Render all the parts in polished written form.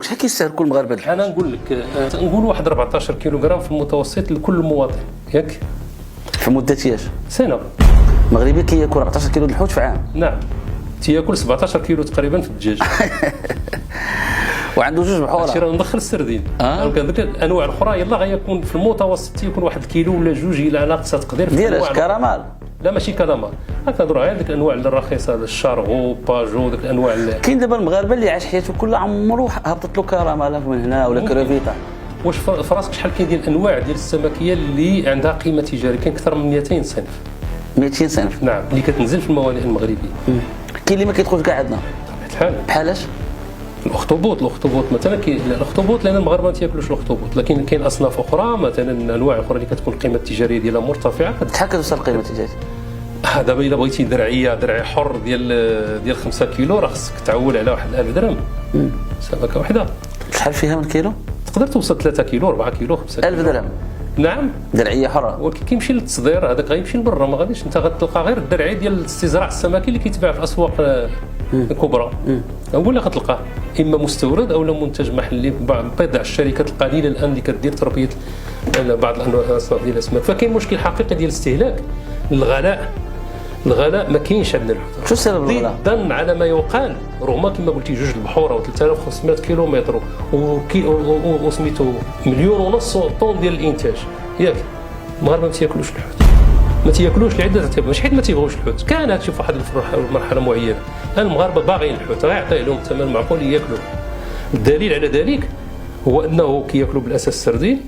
شحال كيستاهل كل مغاربه الحوت؟ انا نقول لك نقول واحد 14 كيلوغرام في المتوسط لكل مواطن ياك في مده اياش؟ سنه. المغربي كياكل 14 كيلو د الحوت في عام. نعم تياكل 17 كيلو تقريبا في الدجاج. وعنده جوج بحوره. هادشي راه ندخل السردين. كذلك الانواع الاخرى يلا غيكون في المتوسط تيكون واحد الكيلو ولا جوج الى على اقصى تقدير. ديال كرامال؟ لا ماشي كلامار، كنهضروا على ديك الانواع الرخيصه الشارغو باجو ديك الانواع كاين دابا المغاربه اللي عاش حياته كلها عمرو هبطت له كرامال من هنا ولا كروفيتا. واش في راسك شحال كاين ديال الانواع ديال السمكيه اللي عندها قيمه تجاريه؟ كاين اكثر من 200 صنف. 200 صنف؟ نعم اللي كتنزل في الموانئ المغربيه. كاين اللي ما كيدخلش كاع عندنا بطبيعه الحال. بحالاش؟ الاخطبوط مثلا الاخطبوط لان المغاربه ما تياكلوش الاخطبوط، لكن كاين اصناف اخرى مثلا انواع اخرى اللي كتكون القيمه التجاريه ديالها مرتفعه. شحال كتوصل القيمه التجاريه؟ دابا الا بغيتي درعي حر ديال 5 كيلو راه خصك تعول على واحد 1000 درهم سمكه واحده. شحال فيها من كيلو؟ تقدر توصل 3 كيلو 4 كيلو 5 كيلو. 1000 درهم؟ نعم درعيه حره. ولكن كيمشي للتصدير هذاك غيمشي لبرا ما غاديش، انت غتلقى غير الدرعي ديال الاستزراع السمكي اللي كيتباع في الاسواق الكبرى هو اللي غتلقاه، اما مستورد او منتج محلي. بعض الشركات القليله الان اللي كدير تربيه بعض الاصناف ديال الاسماك. فكاين مشكل حقيقي ديال الاستهلاك. الغلاء ما كاينش عندنا الحوت. شو سبب الغلاء؟ ضمن على ما يقال رغم كما قلتي جوج البحوره و3500 كيلومتر وسميتو 1.5 مليون طن ديال الانتاج ياك. المغاربه ما تياكلوش الحوت، ما تياكلوش لعده اسباب، ماشي حيت ما تيبغوش الحوت. كانت شوف واحد المرحله معينه المغاربه باغيين الحوت، غيعطيه لهم الثمن معقول ياكلوه. الدليل على ذلك هو انه كياكلوا بالاساس السردين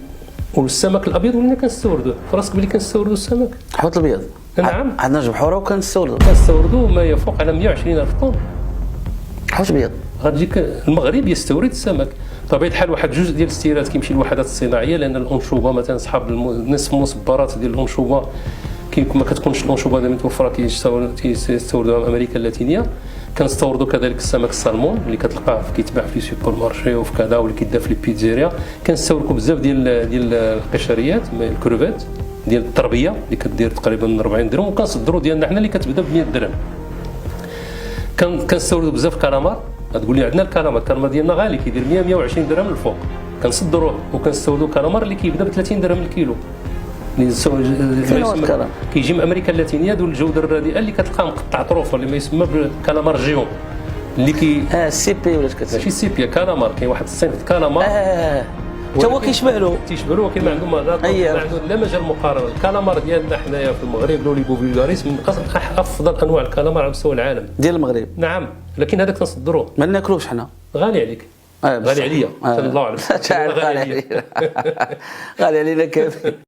والسمك الابيض ولينا كنستوردوه. فراسك بلي كنستوردوا السمك الحوت الابيض. نعم عندنا جبحوره وكنستوردوا ما يفوق على 120,000 طن حوت ابيض. غتجيك المغرب يستورد السمك. طبيعه الحال واحد جزء ديال الاستيراد كيمشي للوحدات الصناعيه، لان الانشوبه مثلا اصحاب نصف المصبرات ديال الانشوبه ما كتكونش الانشوبه دائما متوفره كيستوردوها من امريكا اللاتينيه. كنستوردوا كذلك السمك السالمون اللي كتلقاه كيتباع في سوبر مارشي وفي كذا واللي كيدار في لي بيتزيريا. كنستوردوا بزاف ديال القشريات الكروفيت ديال التربيه اللي كدير تقريبا 40 درهم، وكنصدروا ديالنا حنا اللي كتبدا ب 100 درهم. كنستوردوا بزاف كالامار. غتقول لي عندنا الكالامار ديالنا غالي كيدير 120 درهم للفوق، كنصدروه. وكنستوردوا كالامار اللي كيبدا ب 30 درهم الكيلو. كيجي من امريكا اللاتينيه ذو الجوده الرديئه اللي كتلقاه مقطع طروفه اللي ما يسمى بالكالامار جيون اللي سي بي ولا كتسمى ماشي سي بي كالامار. كاين واحد الصنف كالامار حتى هو كيشبه له ولكن ما عنده لا مجال مقارنه. الكالامار ديالنا حنايا في المغرب لوليبو فيلغاريس من افضل انواع الكالامار على مستوى العالم ديال المغرب. نعم لكن هذاك كنصدروه ما ناكلوش حنا. غالي عليك. غالي عليا الله اعلم. غالي علينا كافي.